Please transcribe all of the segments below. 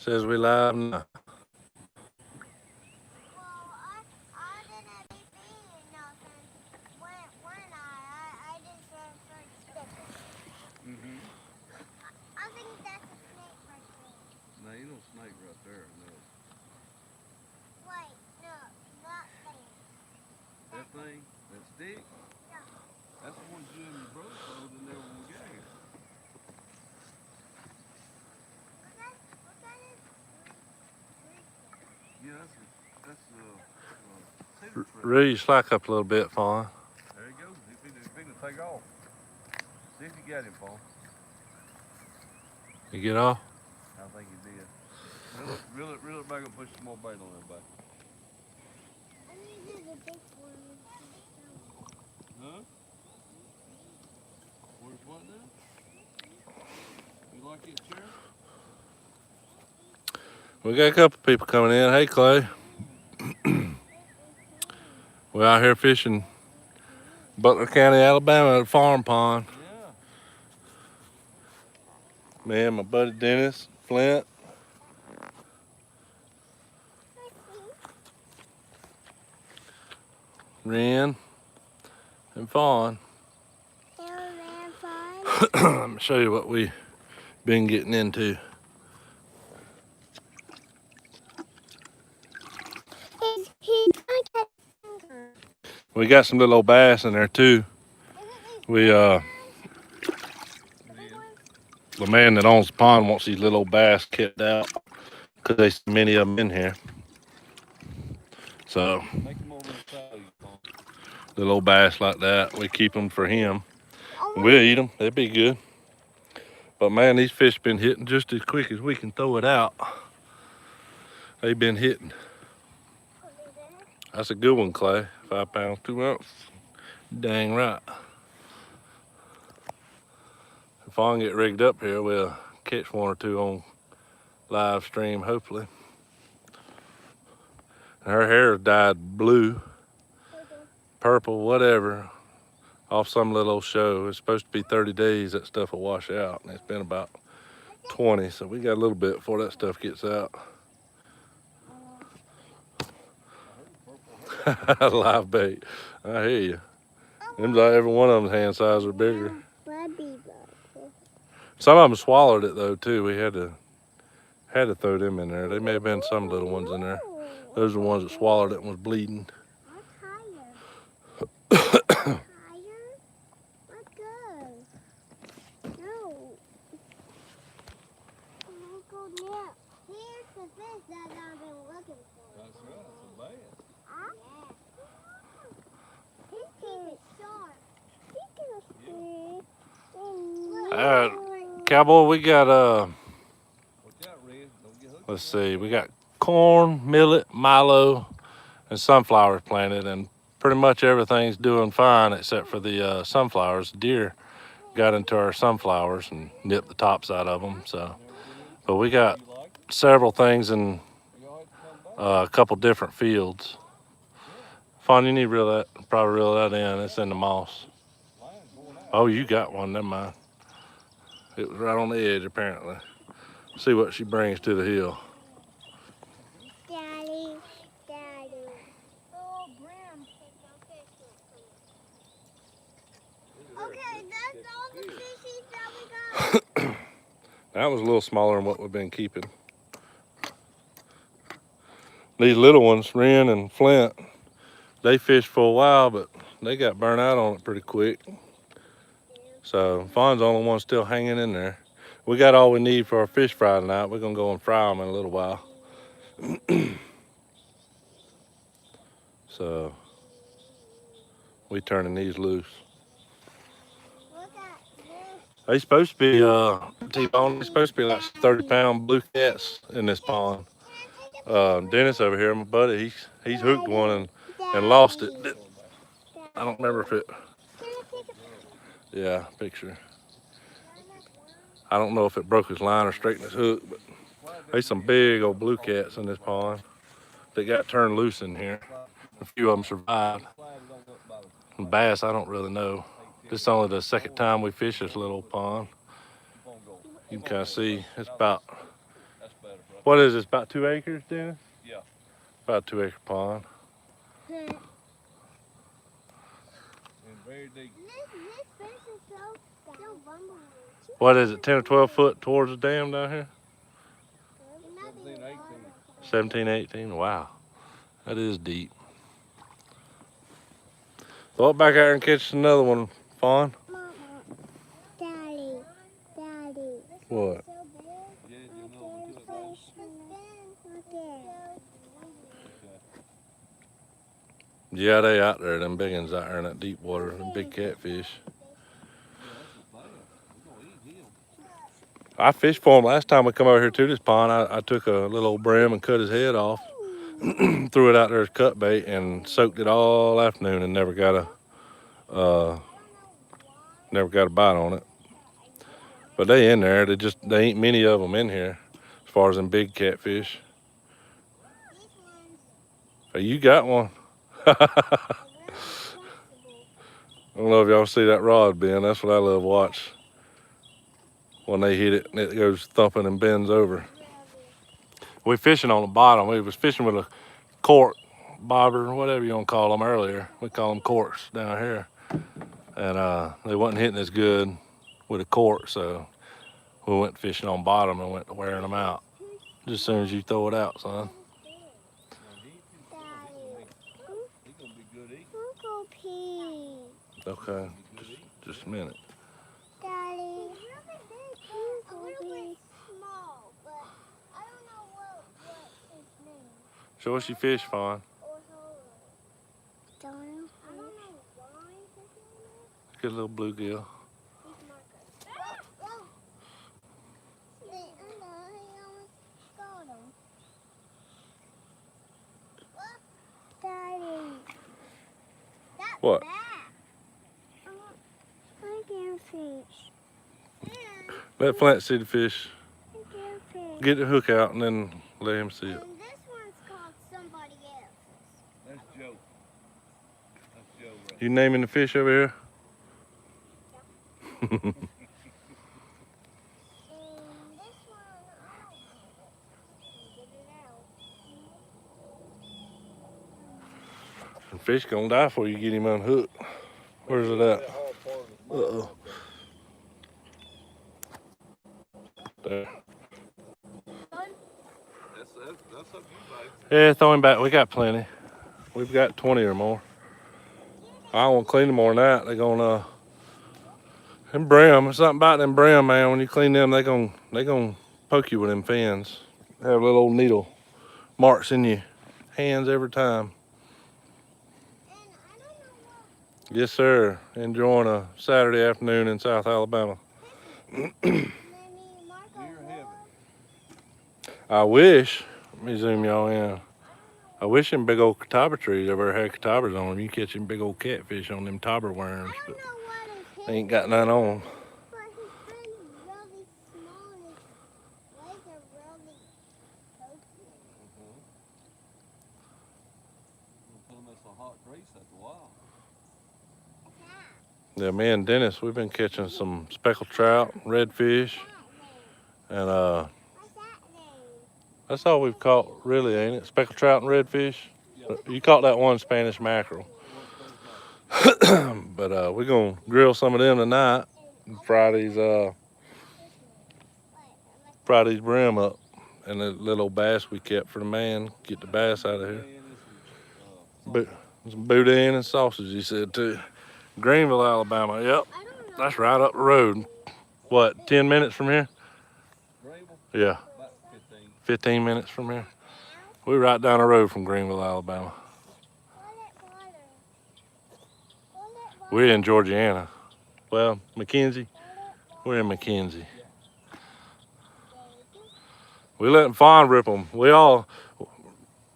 Says we live now. Mm-hmm. No, ain't no snake right there. No. That thing, that stick, that's the one you and your brother throwed in there when we got here. Yeah, cedar tree. Really slack up a little bit, Fawn. There he goes. He's finna take off. See if you got him, Paul. You get off? I think he did. Reel it back and put some more bait on that back. Huh? Where's what now? You like it, Chair? We got a couple people coming in. Hey, Clay. We're out here fishing Butler County, Alabama at Farm Pond. Yeah. Me and my buddy Dennis, Flint. Ren and Fawn. Let me show you what we been getting into. We got some little old bass in there too. We the man that owns the pond wants these little old bass kept out because there's so many of them in here. So Make them over in the side, Paul. little old bass like that, we keep them for him. We'll eat them. They'd be good. But man, these fish been hitting just as quick as we can throw it out. They've been hitting. That's a good one, Clay. 5 pounds, 2 ounces. Dang right. If I can get rigged up here, we'll catch one or two on live stream, hopefully. Her hair is dyed blue, purple, whatever, off some little show. It's supposed to be 30 days, that stuff will wash out, and it's been about 20, so we got a little bit before that stuff gets out. Live bait. I hear you. Seems like every one of them's hand size are bigger. Some of them swallowed it though too. We had to throw them in there. There may have been some little ones in there. Those are the ones that swallowed it and was bleeding. That's right, it's a bass. Cowboy, we got Watch out, Red. Don't get hooked. let's see, we got corn, millet, milo, and sunflowers planted, and pretty much everything's doing fine except for the sunflowers. Deer got into our sunflowers and nipped the tops out of them. So, but we got You like it? several things in You always come back. a couple different fields. Fawn, you need to reel that, probably reel that in. It's in the moss. Line's going out. Oh, you got one. Never mind. It was right on the edge, apparently. See what she brings to the hill. Daddy. Okay, that's all the fishies that we got. That was a little smaller than what we've been keeping. These little ones, Ren and Flint, they fished for a while, but they got burnt out on it pretty quick. So Fawn's the only one still hanging in there. We got all we need for our fish fry tonight. We're gonna go and fry them in a little while. So we turning these loose. Look at this. They supposed to be T-bone. They supposed to be like 30-pound blue cats in this pond. Dennis over here, my buddy, he's hooked one and lost it. I don't remember if it. Can I take a Yeah, picture. I don't know if it broke his line or straightened his hook, but there's some big old blue cats in this pond that got turned loose in here. A few of them survived. And bass, I don't really know. This is only the second time we fish this little pond. You can kind of see it's about bro. What is this, about 2 acres, Dennis? Yeah. About 2 acre pond. And very deep. This fish is so vulnerable. What is it, 10 or 12 foot towards the dam down here? 17, 18. 17, 18, wow. That is deep. Go up back there and catch another one, Fawn. Mama, Daddy, Daddy. What? So big. Yeah, you know one too, I think. Yeah, they out there, them big ones out there in that deep water, them big catfish. Yeah, that's a bad. We're gonna eat him. I fished for him last time we come over here to this pond. I took a little old brim and cut his head off, threw it out there as cut bait, and soaked it all afternoon and never got a bite on it. But they in there. They ain't many of them in here, as far as them big catfish. Oh, you got one. I don't know if y'all see that rod bend. That's what I love to watch. When they hit it and it goes thumping and bends over. We fishing on the bottom. We was fishing with a cork, bobber, whatever you want to call them earlier. We call them corks down here. And they wasn't hitting as good with a cork, so we went fishing on bottom and went to wearing them out. Just as soon as you throw it out, son. He gonna be good eating. Uncle Pete. Okay, just a minute. Daddy. He's really big. A little bit small, but I don't know what's his name. Show us your fish, Fawn. Don't know. I don't know why his name is. Get a little bluegill. He's Marcus. He almost got him. Daddy. That's What? bad. I can't fish. Let Flint see the fish. I can't fish. Get the hook out and then let him see it. And this one's called somebody else. That's Joe. That's Joe, right? You naming the fish over here? And this one, I don't know. Get it out. The fish gonna die before you get him unhooked. Where's it at? That hard part of the Uh-oh. There. That's up you, babe. Yeah, throw him back. We got plenty. We've got 20 or more. I don't want to clean them more than that. They're gonna them brim. Something about them brim, man. When you clean them, they gonna poke you with them fins. Have little old needle marks in your hands every time. And I don't know what Yes, sir. Enjoying a Saturday afternoon in South Alabama. maybe Marco Deer heaven. I wish. Let me zoom y'all in. I wish them big old catawba trees ever had catawbas on them. You catch them big old catfish on them tobber worms, I but don't know what is they ain't got none on. but he's been really small and his legs are really pokey. We'll put him in some hot grease after a while. Yeah, me and Dennis, we've been catching some speckled trout, redfish, and What's that name? that's all we've caught really, ain't it? Speckled trout and redfish. You caught that one Spanish mackerel. But we're gonna grill some of them tonight and fry these brim up. And the little bass we kept for the man, get the bass out of here. But some boudin and sausage, he said too. Greenville, Alabama. Yep, I don't know. that's right up the road. What, 10 minutes from here? Grable, Yeah, about 15. 15 minutes from here. We're right down the road from Greenville, Alabama. We're in Georgiana. Well, McKenzie. We're in McKenzie. We let them fawn rip them.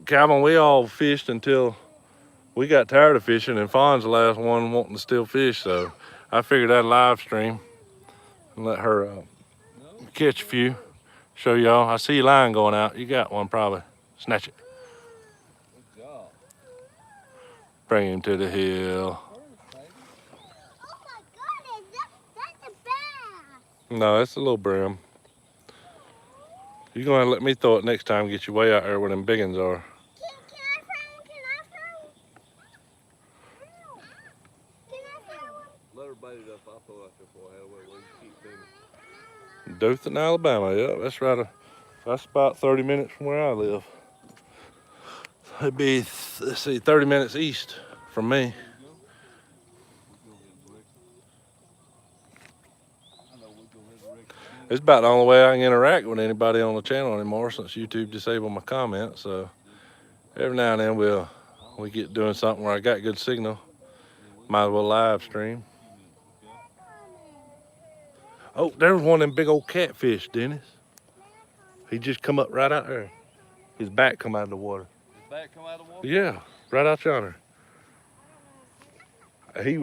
Calvin, we all fished until we got tired of fishing, and Fawn's the last one wanting to still fish, so I figured I'd live stream and let her catch a few, show y'all. I see your line going out. You got one probably. Snatch it. Good job. Bring him to the hill. Oh my goodness, that's a bass. No, it's a little brim. You're gonna let me throw it next time. Get you way out there where them big ones are. Can I throw one? Can I throw one? Can I throw one? Let her bait it up. I'll throw it out there for her. Where you keep filming. Dothan, Alabama. Yeah, that's right. That's about 30 minutes from where I live. It'd be, let's see, 30 minutes east from me. It's about the only way I can interact with anybody on the channel anymore since YouTube disabled my comments. So every now and then we get doing something where I got good signal. Might as well live stream. Oh, there was one of them big old catfish, Dennis. He just come up right out there. His back come out of the water. His back come out of the water? Yeah, right out yonder. He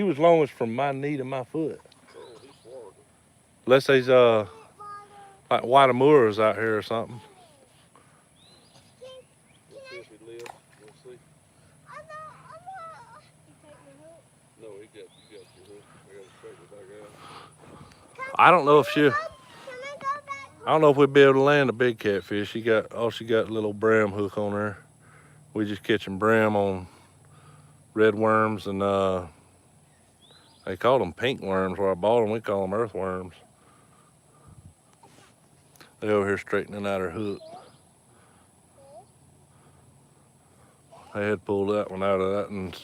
was longest from my knee to my foot. Oh, he swallowed it. Unless there's like white amoras out here or something. We'll see if he lives. We'll see. No, you got your hook. I gotta straighten it back out. I don't know if Can I go back? I don't know if we'd be able to land a big catfish. She got a little brim hook on her. We just catching brim on red worms and they call them pink worms where I bought them. We call them earthworms. They over here straightening out her hook. They had pulled that one out of that and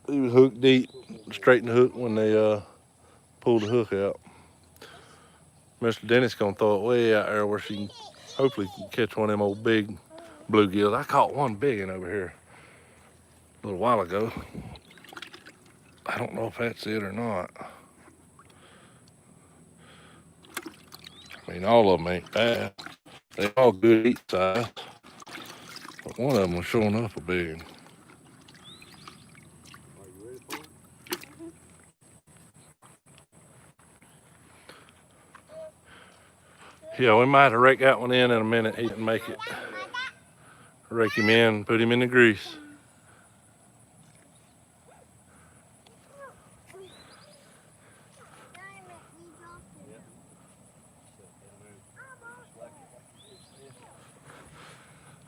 he was hook deep, straightened the hook when they pulled the hook out. Mr. Dennis gonna throw it way out there where she can hopefully catch one of them old big bluegills. I caught one big one over here a little while ago. I don't know if that's it or not. I mean, all of them ain't bad. They all good eat size. But one of them was showing up a big one. Are you ready for it? Yeah, we might have rake that one in a minute. He can make it. Rake him in, put him in the grease.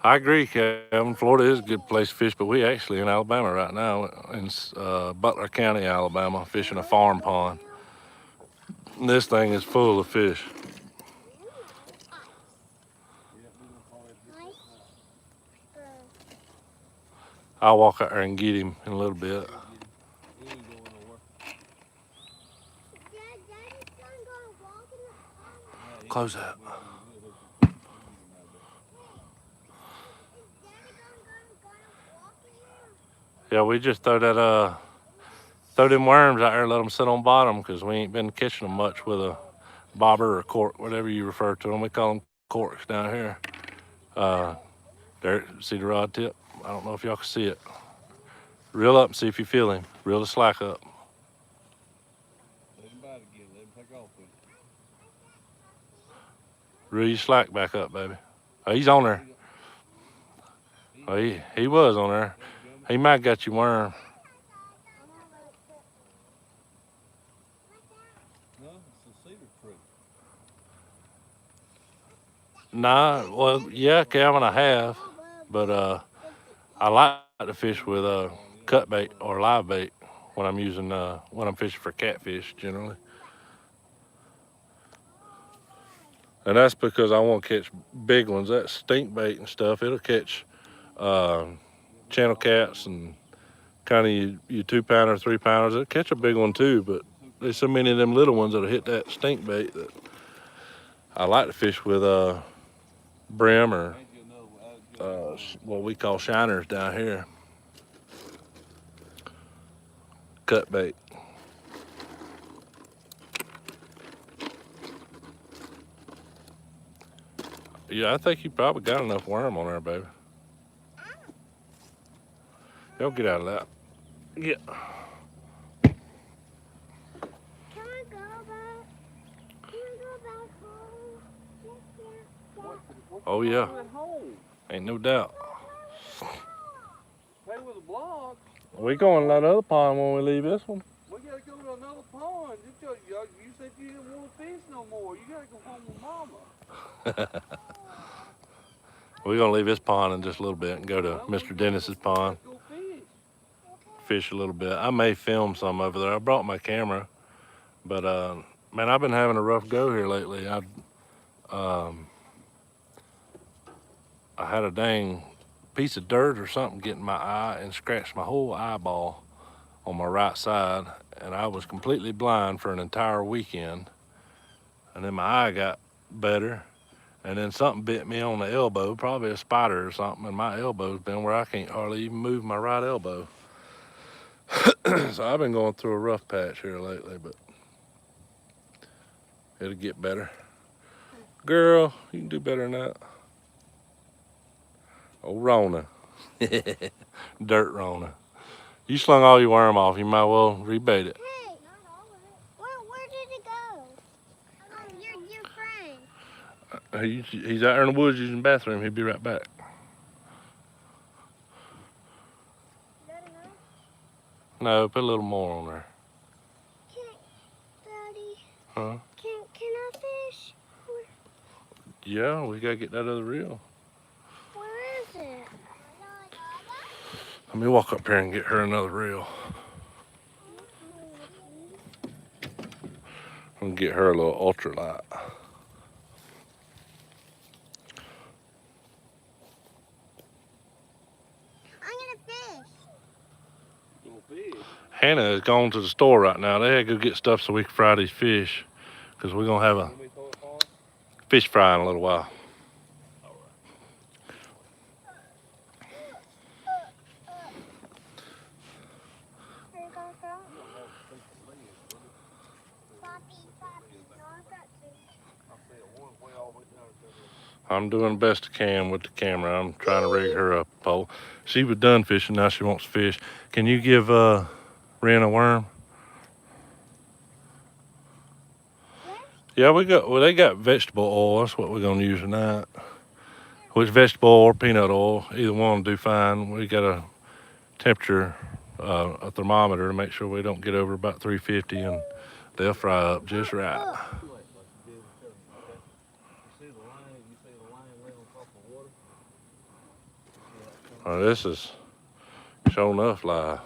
I agree, Kevin. Florida is a good place to fish, but we actually in Alabama right now, in Butler County, Alabama, fishing a farm pond. And this thing is full of fish. I'll walk out there and get him in a little bit. He ain't going nowhere. Close that. Yeah, we just throw them worms out there and let them sit on bottom because we ain't been catching them much with a bobber or cork, whatever you refer to them. We call them corks down here. There, see the rod tip? I don't know if y'all can see it. Reel up and see if you feel him. Reel the slack up. Let him bite again. Let him take off with it. Reel your slack back up, baby. Oh, he's on there. Oh, he was on there. He might got you worm. No, it's a cedar tree. Nah, well, yeah, Calvin, I have. But I like to fish with cut bait or live bait when I'm using when I'm fishing for catfish generally. And that's because I want to catch big ones. That stink bait and stuff, it'll catch channel cats and kind of your 2-pounder, 3-pounders. It'll catch a big one too, but there's so many of them little ones that'll hit that stink bait that I like to fish with brim or what we call shiners down here. Cut bait. Yeah, I think you probably got enough worm on there, baby. Don't get out of that. Yeah. Can I go back? Can I go back home? Oh yeah, At home. ain't no doubt. Play with a block. We going to that other pond when we leave this one. We gotta go to another pond. You said you didn't want to fish no more. You gotta go home with Mama. We're gonna leave this pond in just a little bit and go to Mr. Dennis's pond, Let's go fish. fish a little bit. I may film some over there. I brought my camera, but man, I've been having a rough go here lately. I had a dang piece of dirt or something get in my eye and scratched my whole eyeball on my right side, and I was completely blind for an entire weekend. And then my eye got better, and then something bit me on the elbow, probably a spider or something, and my elbow's been where I can't hardly even move my right elbow. So I've been going through a rough patch here lately, but it'll get better. Girl, you can do better than that. Oh, Rona. Dirt Rona. You slung all your worm off. You might well rebait it. Hey, not all of it. Where did it go? Your friend. He's out there in the woods using the bathroom. He'll be right back. Is that enough? No, put a little more on there. Daddy. Huh? Can I fish? Yeah, we gotta get that other reel. Where is it? Let me walk up here and get her another reel. I'm gonna get her a little ultralight. I'm gonna fish. Go fish. Hannah is gone to the store right now. They had to go get stuff so we can fry these fish, because we're gonna have a Let me throw it on. fish fry in a little while. Are you gonna throw it? Poppy. No, I've got to. I'm doing the best I can with the camera. I'm trying to rig her up a pole. She was done fishing, now she wants to fish. Can you give Ren a worm? Yeah, they got vegetable oil. That's what we're gonna use tonight. Which vegetable oil or peanut oil, either one will do fine. We got a temperature, a thermometer to make sure we don't get over about 350, and they'll fry up just right. You see the line laying on top of water? This is sure enough live.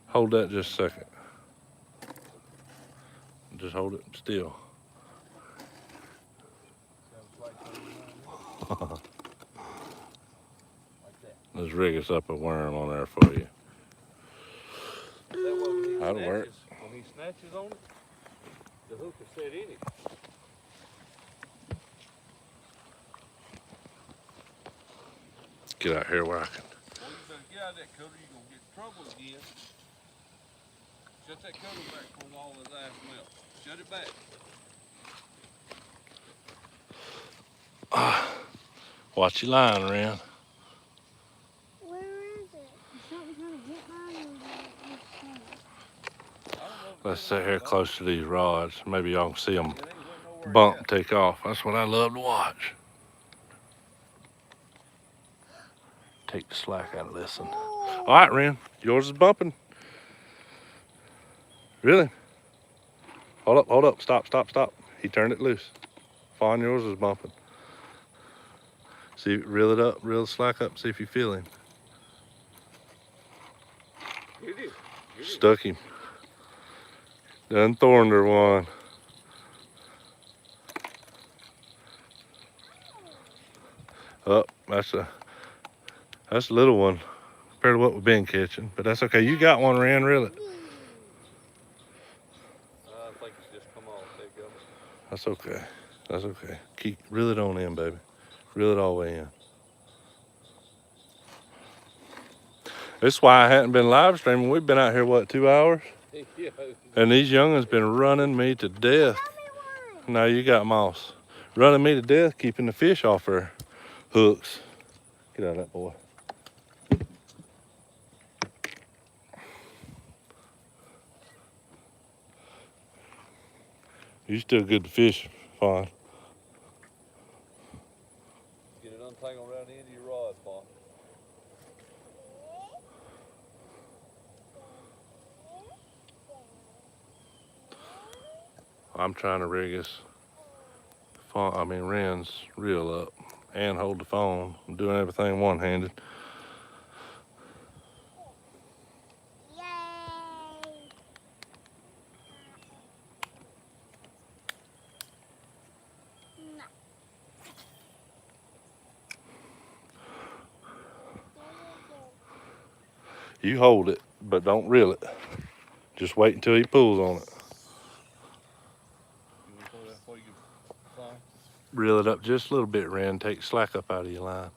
Hold that just a second. Just hold it still. Let's rig us up a worm on there for you. That'll work. When he snatches on it, the hook is set in it. Get out here where I can. Well, you better get out of that cover, you're going to get in trouble again. Shut that cover back before all his ass melt. Shut it back. Watch your line, Ren. Where is it? Something's gonna get mine. Let's sit here close to these rods. Maybe y'all can see them bump, take off. That's what I love to watch. Take the slack out of this one. All right, Ren, yours is bumping. Really? Hold up, stop. He turned it loose. Fawn, yours is bumping. See, reel it up, reel the slack up, see if you feel him. Get it. Stuck him. Done thorned her one. Oh, that's a little one compared to what we've been catching, but that's okay. You got one, Ren, reel it. I think it's just come off. There you go. That's okay. Reel it on in, baby. Reel it all the way in. This is why I hadn't been live streaming. We've been out here, what, 2 hours? Yeah. And these young'uns been running me to death. Now you got Moss. Running me to death, keeping the fish off her hooks. Get out of that, boy. You still good to fish, Fawn. Get it untangled around the end of your rod, Paul. I'm trying to rig his Ren's reel up and hold the phone. I'm doing everything one-handed. Yay! No. You hold it, but don't reel it. Just wait until he pulls on it. You want to throw that before you fly? Reel it up just a little bit, Ren. Take slack up out of your line.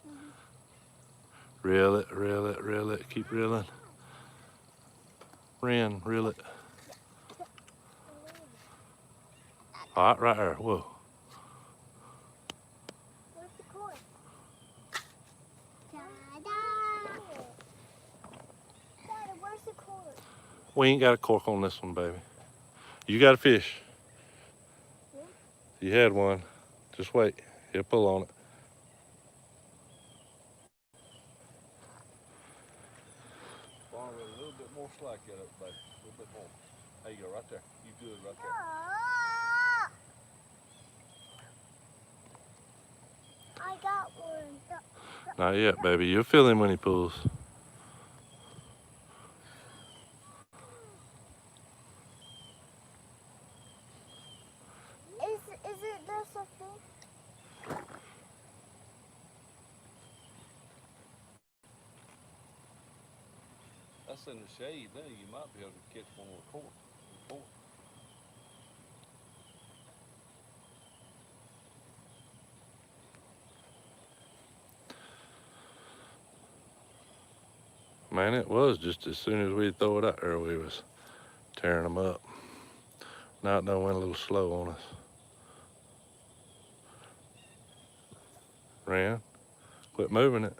Reel it, reel it, reel it. Keep reeling. Ren, reel it. All right, right there. Whoa. Where's the cord? Ta-da! Daddy, where's the cord? We ain't got a cork on this one, baby. You got a fish. You had one. Just wait. He'll pull on it. Farm with a little bit more slack at it, baby. A little bit more. There you go, right there. You good right there. Ah! I got one. Not yet, baby. You'll feel him when he pulls. Is it this a thing? That's in the shade there. You might be able to catch one with a cork. Man, it was just as soon as we'd throw it out there, we was tearing them up. Now it done went a little slow on us. Ran. Quit moving it.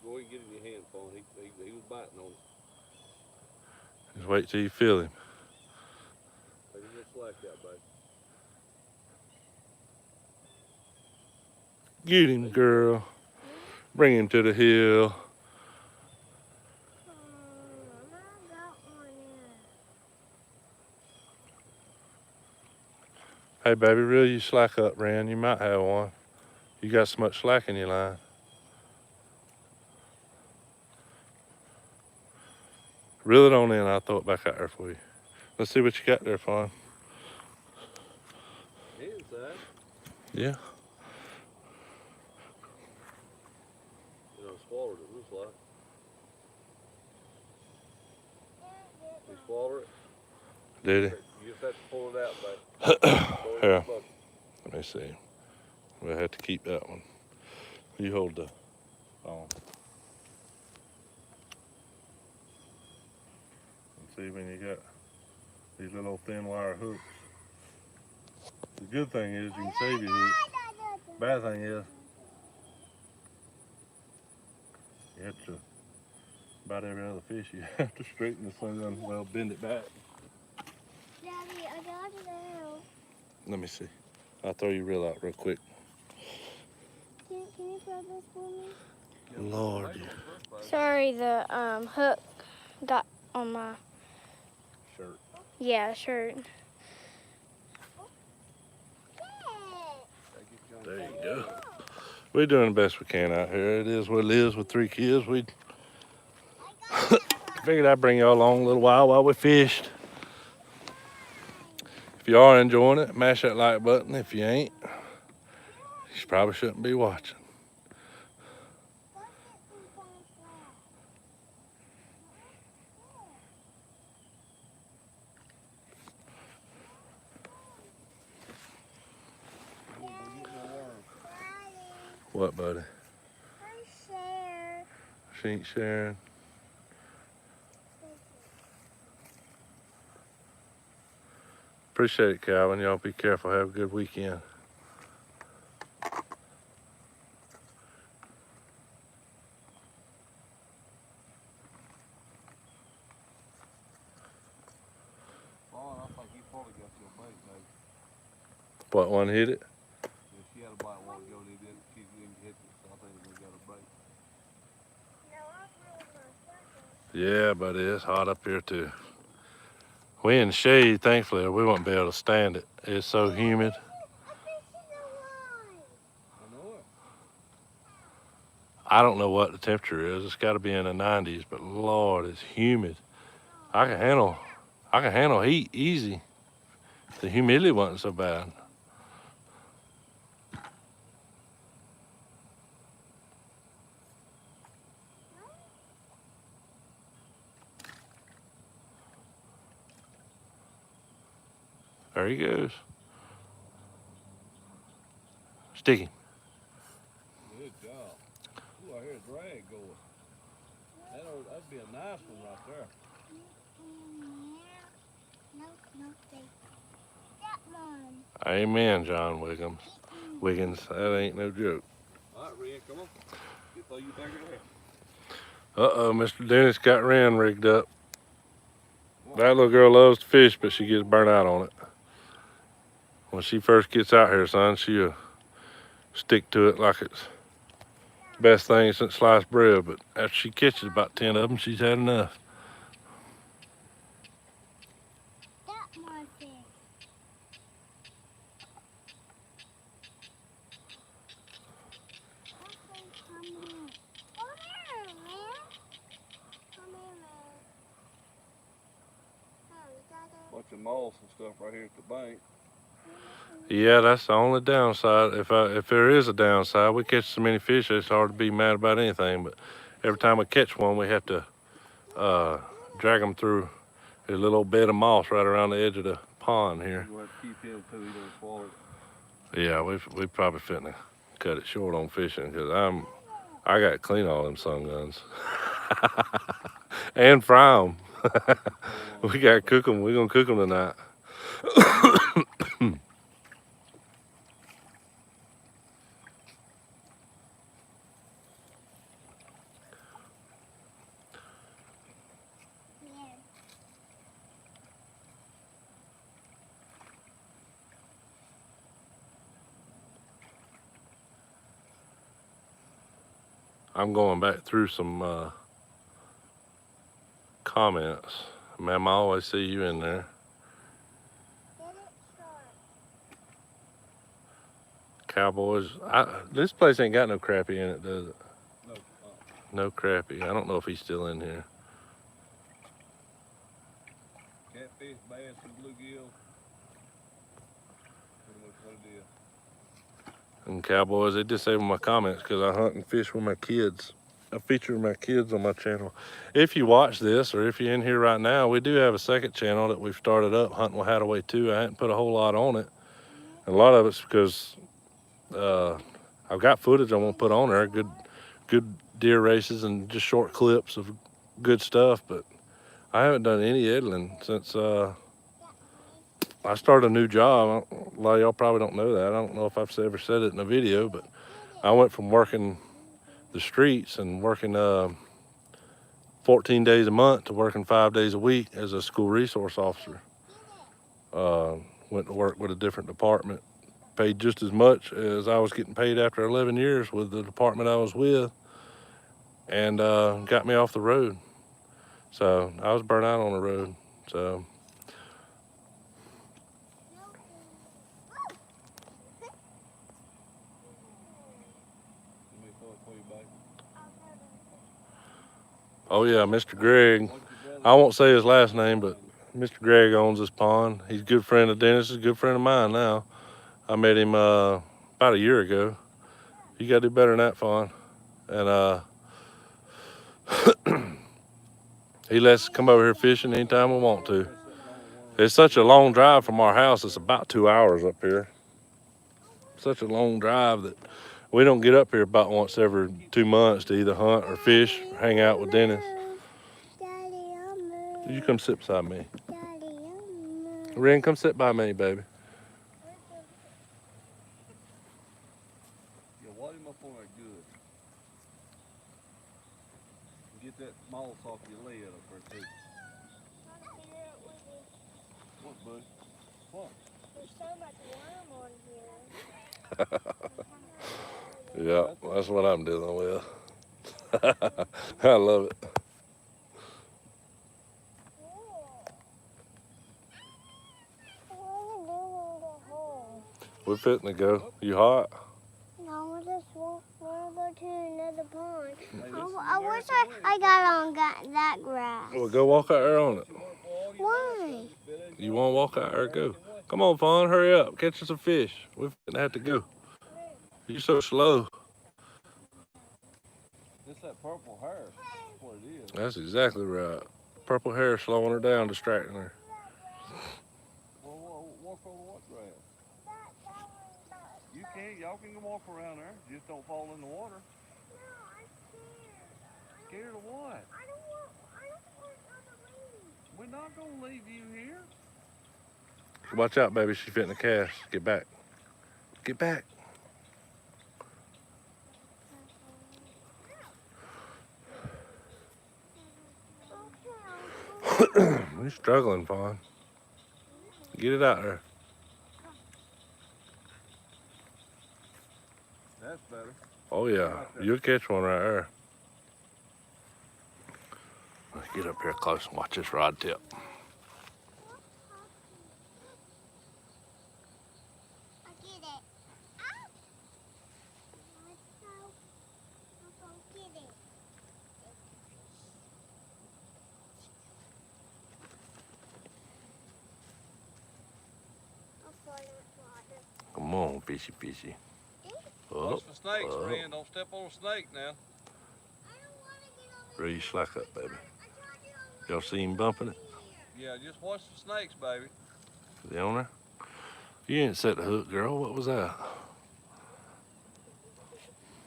Go ahead and get it in your hand, Fawn. He was biting on it. Just wait till you feel him. Take a little slack out, baby. Get him, girl. Bring him to the hill. I got one Hey, baby, reel your slack up, Ran. You might have one. You got so much slack in your line. Reel it on in. I'll throw it back out there for you. Let's see what you got there, Fawn. Inside. Yeah. You know, swallowed it, looks like. He swallowed it. Did You just have to pull it out, baby. Here. Let me see. We'll have to keep that one. You hold the phone. See when you got these little thin wire hooks. The good thing is you can save your hook. Bad thing is you have to, about every other fish, you have to straighten this thing and well bend it back. Daddy, I got it out. Let me see. I'll throw your reel out real quick. Can you grab this for me? Lord. Sorry, the hook got on my Shirt. shirt. There you go. We're doing the best we can out here. It is what it is with 3 kids. We figured I'd bring y'all along a little while we fished. If you are enjoying it, mash that like button. If you ain't, you probably shouldn't be watching. What, buddy? She ain't sharing. Appreciate it, Calvin. Y'all be careful. Have a good weekend. Fawn, I think you probably got your bait, baby. What, one hit it? If she had a bite one ago, and he didn't, she didn't hit it, so I think we got a bait. Yeah, buddy, it's hot up here too. We in the shade, thankfully, or we won't be able to stand it. It's so humid. A fish in the line. I know it. I don't know what the temperature is. It's got to be in the 90s, but Lord, it's humid. I can handle heat easy. The humidity wasn't so bad. There he goes. Sticky. Good job. Ooh, I hear a drag going. That'd be a nice one right there. No, baby. That one. Amen, John Wiggins, that ain't no joke. All right, Red, come on. Get throw you back in there. Uh-oh, Mr. Dennis got Ren rigged up. That little girl loves to fish, but she gets burnt out on it. When she first gets out here, son, she'll stick to it like it's best thing since sliced bread. But after she catches about 10 of them, she's had enough. That one fish. Okay, come here. Come here, man. Come here, man. Oh, we got it. Bunch of moss and stuff right here at the bank. Yeah, that's the only downside. If there is a downside, we catch so many fish, it's hard to be mad about anything. But every time we catch one, we have to drag them through a little old bed of moss right around the edge of the pond here. You have to keep him too. He don't swallow it. Yeah, we probably fitting to cut it short on fishing because I got to clean all them sun guns and fry them. We got to cook them. We're gonna cook them tonight. Yeah. I'm going back through some comments. Ma'am, I always see you in there. Get it short. Cowboys. This place ain't got no crappie in it, does it? No. No crappie. I don't know if he's still in here. Catfish, bass, and bluegill. Pretty much what it is. And Cowboys, they disable my comments because I hunt and fish with my kids. I feature my kids on my channel. If you watch this or if you're in here right now, we do have a second channel that we've started up, Hunting with Hadaway 2. I hadn't put a whole lot on it. And a lot of it's because I've got footage I want to put on there, good deer races and just short clips of good stuff, but I haven't done any editing since I started a new job. A lot of y'all probably don't know that. I don't know if I've ever said it in a video, but I went from working the streets and working 14 days a month to working 5 days a week as a school resource officer. Went to work with a different department, paid just as much as I was getting paid after 11 years with the department I was with, and got me off the road. So I was burnt out on the road. So Let me throw it for you, babe. oh yeah, Mr. Greg, I won't say his last name, but Mr. Greg owns this pond. He's a good friend of Dennis. He's a good friend of mine now. I met him about a year ago. You gotta do better than that, Fawn. And he lets us come over here fishing anytime we want to. It's such a long drive from our house. It's about 2 hours up here. Such a long drive that we don't get up here about once every 2 months to either hunt or fish or hang out with Dennis. Daddy, I'm You come sit beside me. Daddy, I'm Ren, come sit by me, baby. Yeah, wad him up on there good. Get that moss off your lid up there too. What, bud? What? There's so much worm on here. Yeah, that's what I'm dealing with. I love it. We're fitting to go. You hot? No, I just want to go to another pond. Hey, I wish I got that grass. Well, go walk out there on it. Why? You want to walk out there? Go. Come on, Fawn, hurry up. Catch us some fish. We're gonna have to go. You're so slow. It's that purple hair. That's what it is. That's exactly right. Purple hair slowing her down, distracting her. Well, walk over what grass? You can. Y'all can walk around there. Just don't fall in the water. No, I'm scared. Scared of what? I don't want to leave. We're not gonna leave you here. Watch out, baby. She's fitting to cast. Get back. Get back. You're struggling, Fawn. Get it out there. That's better. Oh, yeah. You'll catch one right there. Let's get up here close and watch this rod tip. I get it. Ah! I'll go get it. I'll fall in the water. Come on, fishy, fishy. Watch Up, for snakes, up. friend. Don't step on a snake now. I don't want to get over Ready, slack up, baby. I tried to over Y'all see him bumping it? Yeah, just watch the snakes, baby. The owner? You didn't set the hook, girl. What was that?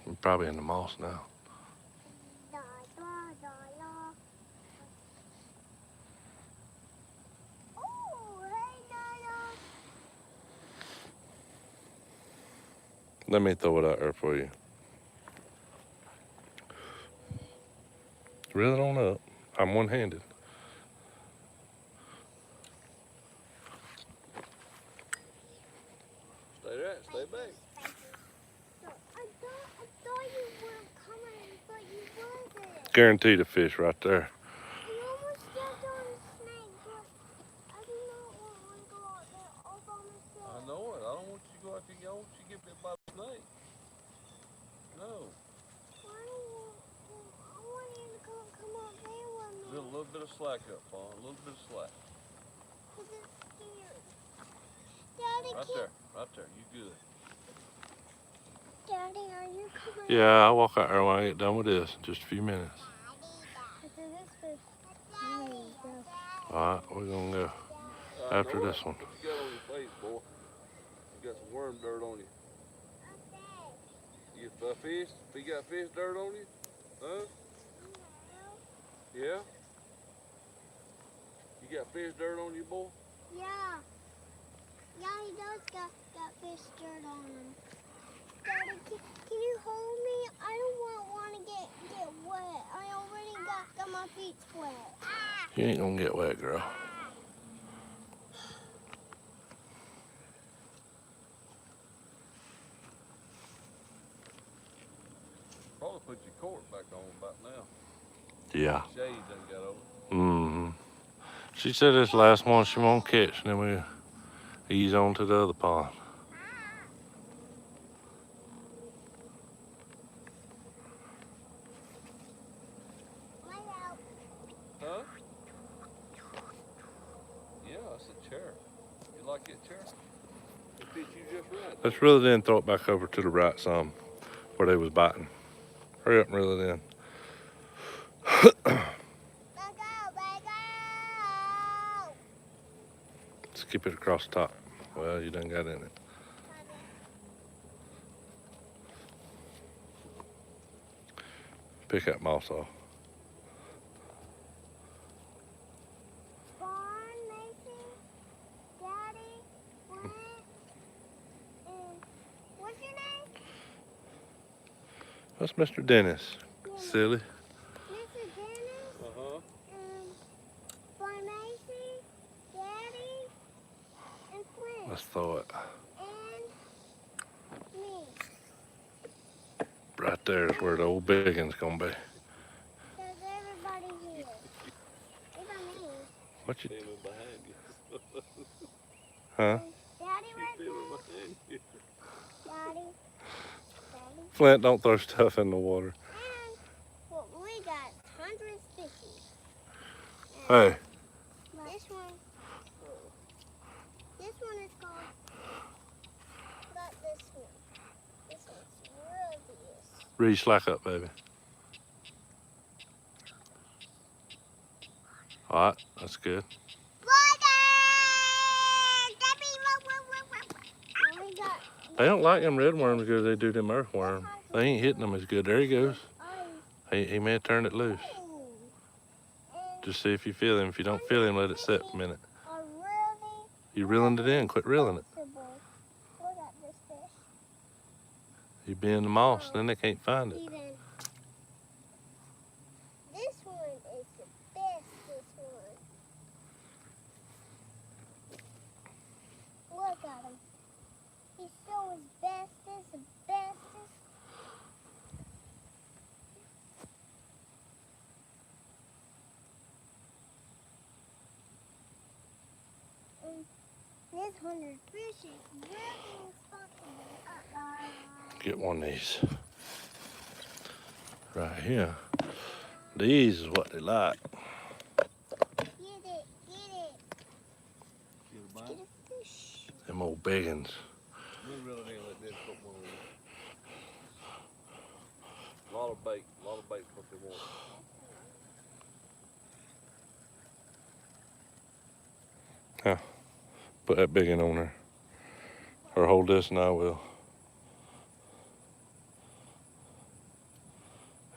You're probably in the moss now. Da, da, da, da. Oh, hey, Nana. Let me throw it out there for you. Reel it on up. I'm one-handed. Stay there. Stay back. I thought you were coming, but you wasn't. Guaranteed a fish right there. You almost stepped on a snake, but I do not want to go out there all by myself. I know it. I don't want you to go out there. I don't want you to get bit by a snake. No. I want you to come out there with me. Do a little bit of slack up, Fawn. A little bit of slack. Because it's scared. Daddy, Right there. Right there. You good. Daddy, are you coming? Yeah, I'll walk out there when I get done with this in just a few minutes. All right, we're going to go after this one. What you got on your face, boy? You got some worm dirt on you. You fish? You got fish dirt on you? Huh? Yeah? You got fish dirt on you, boy? Yeah. Yeah, he does got fish dirt on him. Daddy, can you hold me? I don't want to get wet. I already got my feet wet. You ain't going to get wet, girl. Probably put your cord back on about now. Yeah. Shade done got over. Mm-hmm. She said this last one she won't catch, and then we ease on to the other pond. Huh? Yeah, that's a chair. You like that chair? It fits you just right. Let's reel it in, throw it back over to the right some, where they was biting. Hurry up and reel it in. Skip it across the top. Well, you done got in it. Pick that moss off. That's Mr. Dennis. Silly. Mr. Dennis, Uh-huh. Macy, Daddy, and Flint, Let's throw it. and me. Right there is where the old big one's gonna be. There's everybody here. Even me. What you, Standing behind you. huh? Daddy right feeling my hand here. Daddy. Daddy. Flint, don't throw stuff in the water. And what we got 150. Hey, This one. This one is called. Not this one. This one's Rubius. Reed, slack up, baby. All right, that's good. And we got. They don't like them red worms as good as they do them earthworms. They ain't hitting them as good. There he goes. He may have turned it loose. Just see if you feel him. If you don't feel him, let it sit a minute. You reeling it in. Quit reeling it. Look at this fish. You be in the moss, then they can't find it. Even this one is the bestest one. Look at him. He's so his bestest, the bestest. And this 100 fish is really responsible. Get one of these. Right here. These is what they like. Get it, get it. Get a bite? Get a fish. Them old big ones. We really need to let this put one on. A lot of bait what they want. Put that big one on there. Or hold this and I will.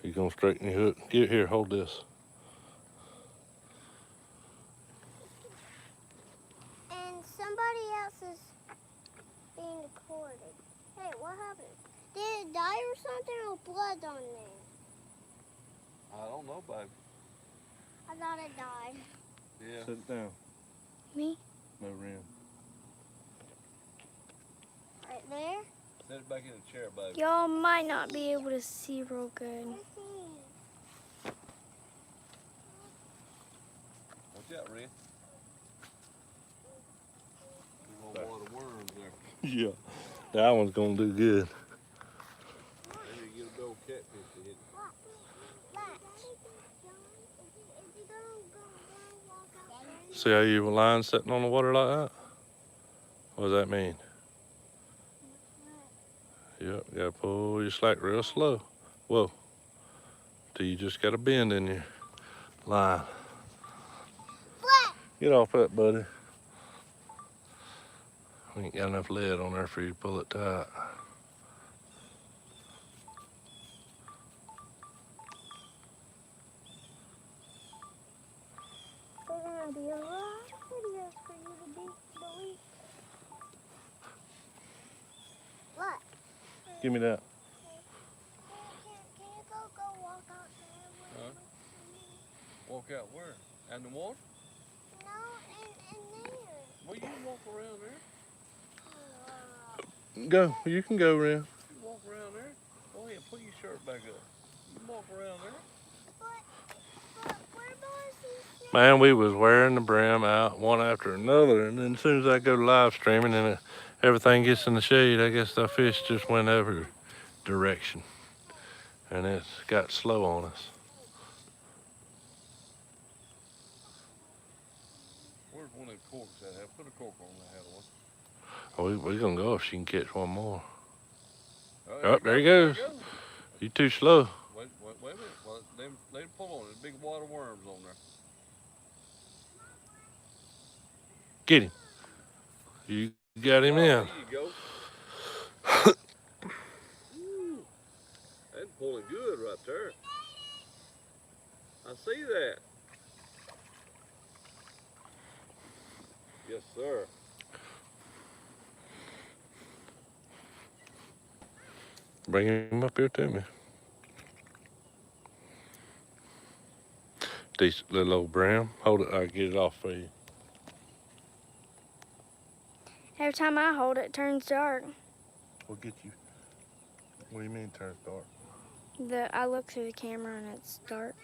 You gonna straighten your hook? Get here, hold this. And somebody else is being recorded. Hey, what happened? Did it die or something or blood on there? I don't know, baby. I thought it died. Yeah. Sit it down. Me? No rim. Right there? Set it back in the chair, baby. Y'all might not be able to see real good. Let's see. Watch out, Red. We're gonna water worms there. Yeah. That one's gonna do good. Maybe you get a big old catfish to hit. See how you have a line sitting on the water like that? What does that mean? Yep, you gotta pull your slack real slow. Whoa. Till you just got a bend in your line. Get off that, buddy. We ain't got enough lead on there for you to pull it tight. There's gonna be a lot of videos for you to delete. What? Give me that. Can you go walk out there? Huh? Walk out where? Out in the water? No, in there. Well, you can walk around there. Go. You can go, Ren. You can walk around there. Go ahead, pull your shirt back up. You can walk around there. But where does he Man, we was wearing the brim out one after another, and then as soon as I go live streaming and everything gets in the shade, I guess the fish just went every direction, and it's got slow on us. Where's one of the corks at? Put a cork on that one. We gonna go if she can catch one more. Oh, Oh, there he goes. You too slow. Wait a minute. Well, they pull on it. Big water worms on there. Get him. You got him in. There you go. Ooh, that's pulling good right there. I see that. Yes, sir. Bring him up here to me. Decent little old brim. Hold it, I'll get it off for you. Every time I hold it, it turns dark. We'll get you. What do you mean turns dark? I look through the camera and it's dark.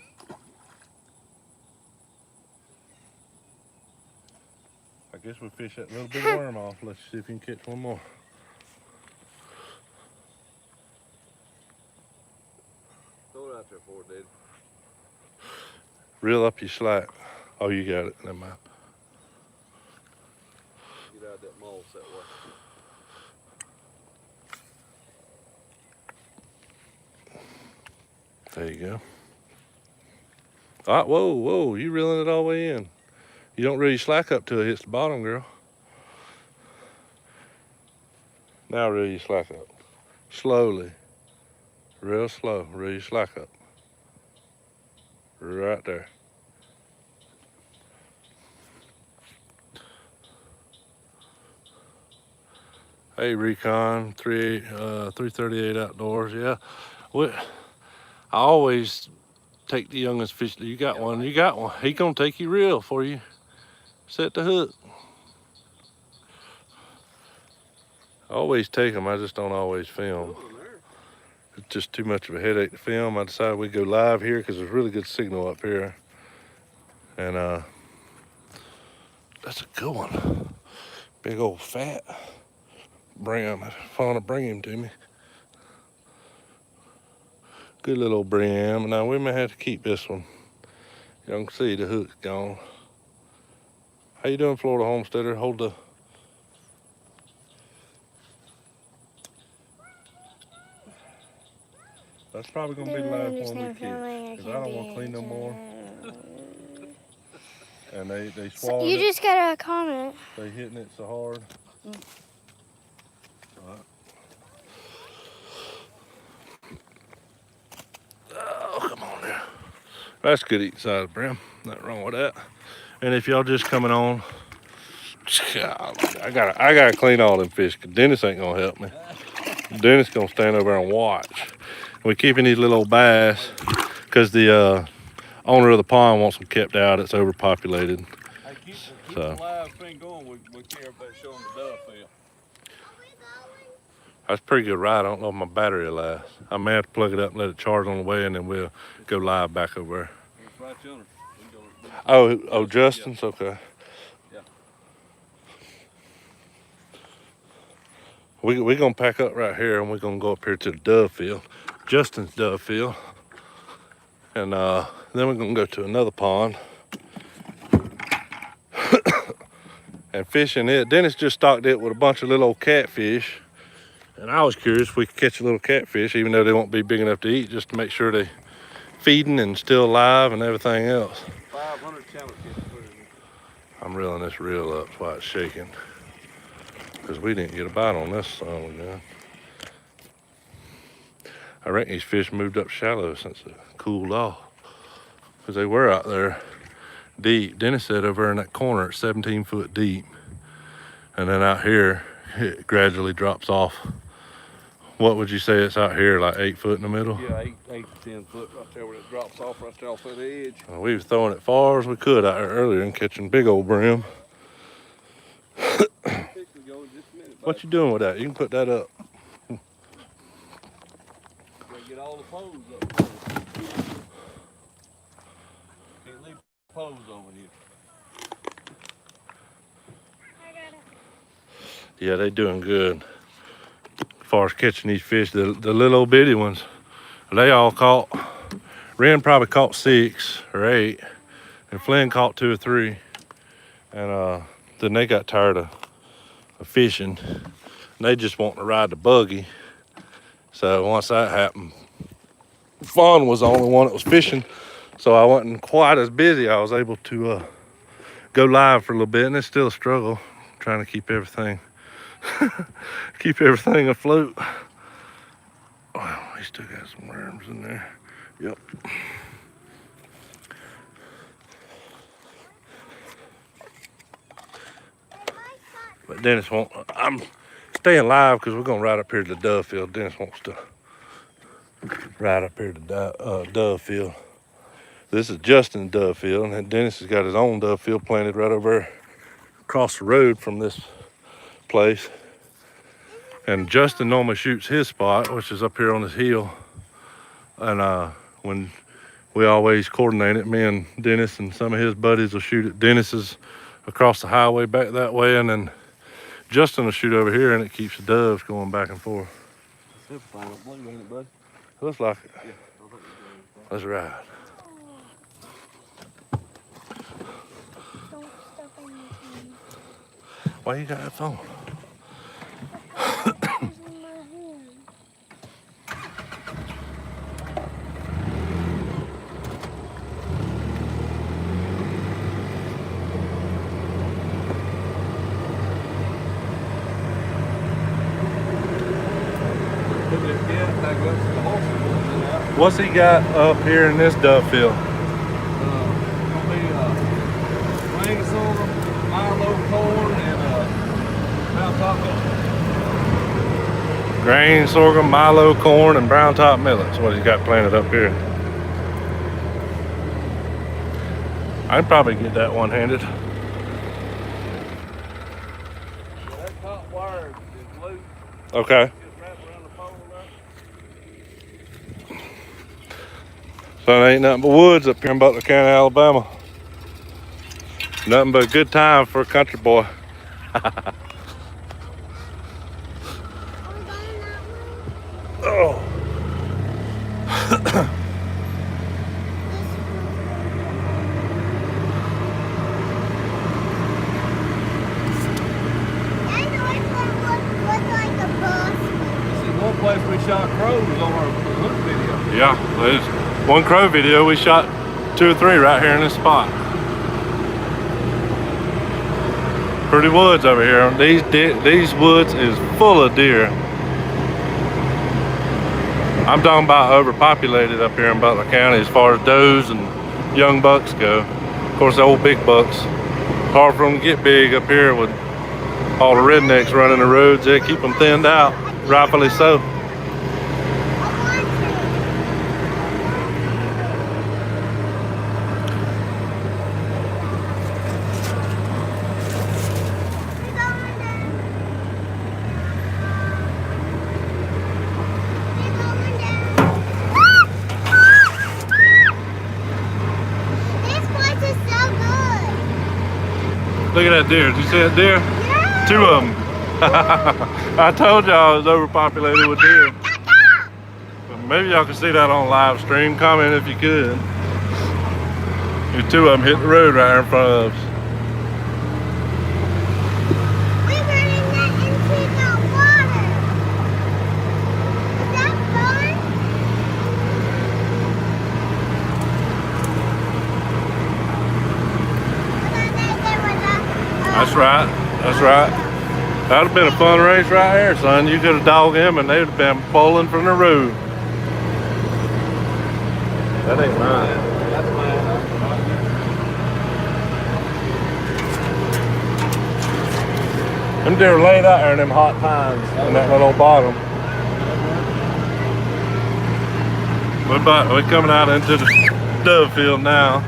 I guess we'll fish that little bit of worm off. Let's see if you can catch one more. Throw it out there for it, Dad. Reel up your slack. Oh, you got it. Never mind. Get out of that moss that way. There you go. All right, whoa, whoa, you reeling it all the way in. You don't reel your slack up till it hits the bottom, girl. Now reel your slack up. Slowly. Real slow. Reel your slack up. Right there. Hey, Recon 338 Outdoors. Yeah, I always take the youngest fish. You got one. You got one. He gonna take you reel for you. Set the hook. I always take them. I just don't always film. It's just too much of a headache to film. I decided we'd go live here because there's really good signal up here. And that's a good one. Big old fat brim. If I want to bring him to me. Good little brim. Now we may have to keep this one. Y'all can see the hook's gone. How you doing, Florida Homesteader? Hold the... That's probably gonna be the last one we catch. Because I don't want to clean no more. And they swallowed You it. just got a comment. They hitting it so hard. Oh, come on there. That's good eating side of brim. Nothing wrong with that. And if y'all just coming on, I gotta clean all them fish because Dennis ain't gonna help me. Dennis gonna stand over there and watch. We're keeping these little old bass because the owner of the pond wants them kept out. It's overpopulated. Hey, keep So. the live thing going. We care about showing the dove field. That's a pretty good ride. I don't know if my battery will last. I may have to plug it up and let it charge on the way, and then we'll go live back over there. It's right yonder. We can go. Oh, Justin's? Okay. Yeah. We're going to pack up right here, and we're going to go up here to the dove field. Justin's dove field. And then we're going to go to another pond. And fish in it. Dennis just stocked it with a bunch of little old catfish. And I was curious if we could catch a little catfish, even though they won't be big enough to eat, just to make sure they feeding and still alive and everything else. 500 channel kids. I'm reeling this reel up while it's shaking. Because we didn't get a bite on this son of a gun. I reckon these fish moved up shallow since it cooled off. Because they were out there deep. Dennis said over in that corner it's 17 foot deep. And then out here, it gradually drops off. What would you say it's out here, like 8 foot in the middle? Yeah, 8 to 10 foot right there where it drops off right there off that edge. We was throwing it far as we could out there earlier and catching big old brim. What you doing with that? You can put that up. Get all the pose up. Can't leave pose over here. Yeah, they doing good. As far as catching these fish, the little old bitty ones, they all caught. Ren probably caught 6 or 8, and Flynn caught 2 or 3. And then they got tired of fishing. And they just want to ride the buggy. So once that happened, Fawn was the only one that was fishing. So I wasn't quite as busy. I was able to go live for a little bit, and it's still a struggle trying to keep everything afloat. Wow, he still got some worms in there. Yep. But Dennis won't. I'm staying live because we're gonna ride up here to the dove field. Dennis wants to ride up here to the dove field. This is Justin's dove field, and then Dennis has got his own dove field planted right over there across the road from this place. And Justin normally shoots his spot, which is up here on this hill. And when we always coordinate it, me and Dennis and some of his buddies will shoot at Dennis's across the highway back that way, and then Justin will shoot over here, and it keeps the doves going back and forth. It's fine. Blue, ain't it, bud? Looks like it. Yeah. I think it's Let's ride. Don't step on my phone. Why you got that phone? It's in my hand. What's he got up here in this dove field? Rain sorghum, Milo corn, and brown top millet. Grain, sorghum, milo, corn, and brown top millet. That's what he's got planted up here. I'd probably get that one-handed. That top wire is loose. Okay. Just wrap around the pole there. So it ain't nothing but woods up here in Butler County, Alabama. Nothing but a good time for a country boy. Oh. This is one place we shot crows on our loop video. Yeah, there's one crow video. We shot 2 or 3 right here in this spot. Pretty woods over here. These woods is full of deer. I'm talking about overpopulated up here in Butler County as far as does and young bucks go. Of course, the old big bucks, hard for them to get big up here with all the rednecks running the roads. They keep them thinned out, rightfully so. Look at that deer. Did you see that deer? Yeah. 2 of them. I told y'all it was overpopulated with deer. But maybe y'all can see that on live stream. Comment if you could. There's 2 of them hit the road right here in front of us. We're running that into the water. Is that fun? That's right. That's right. That'd have been a fun race right here, son. You could have dogged him and they'd have been pulling from the road. That ain't mine. That's mine. Them deer laid out there in them hot pines in that little bottom. We're coming out into the dove field now.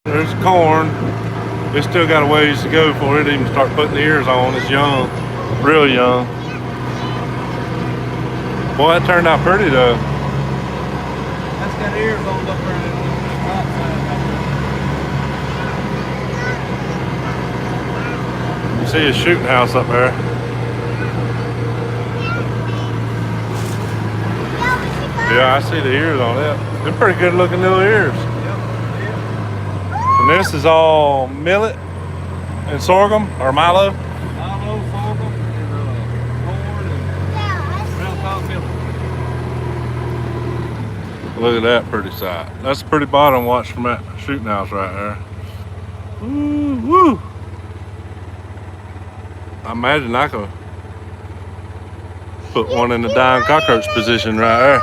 There's corn. It's still got a ways to go before it even start putting the ears on. It's young, real young. Boy, that turned out pretty though. That's got ears on up there in the top side. You see a shooting house up there. Yeah, I see the ears on it. They're pretty good looking little ears. And this is all millet and sorghum or milo. Milo, sorghum, and corn, and brown top millet. Look at that pretty sight. That's a pretty bottom watch from that shooting house right there. Ooh, woo. I imagine I could put one in the dying cockroach position right there.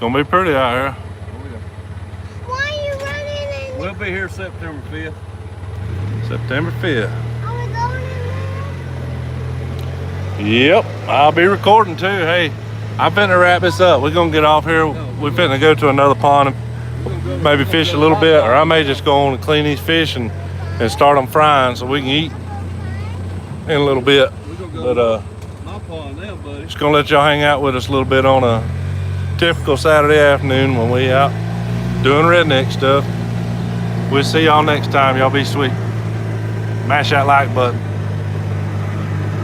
Gonna be pretty out here. Why are you running in? We'll be here September 5th. September 5th. Are we going in there? Yep, I'll be recording too. Hey, I'm finna wrap this up. We're gonna get off here. We're finna go to another pond and maybe fish a little bit, or I may just go on and clean these fish and start them frying so we can eat in a little bit. We're gonna go But my pond now, buddy. just gonna let y'all hang out with us a little bit on typical Saturday afternoon when we out doing redneck stuff. We'll see y'all next time. Y'all be sweet. Mash that like button.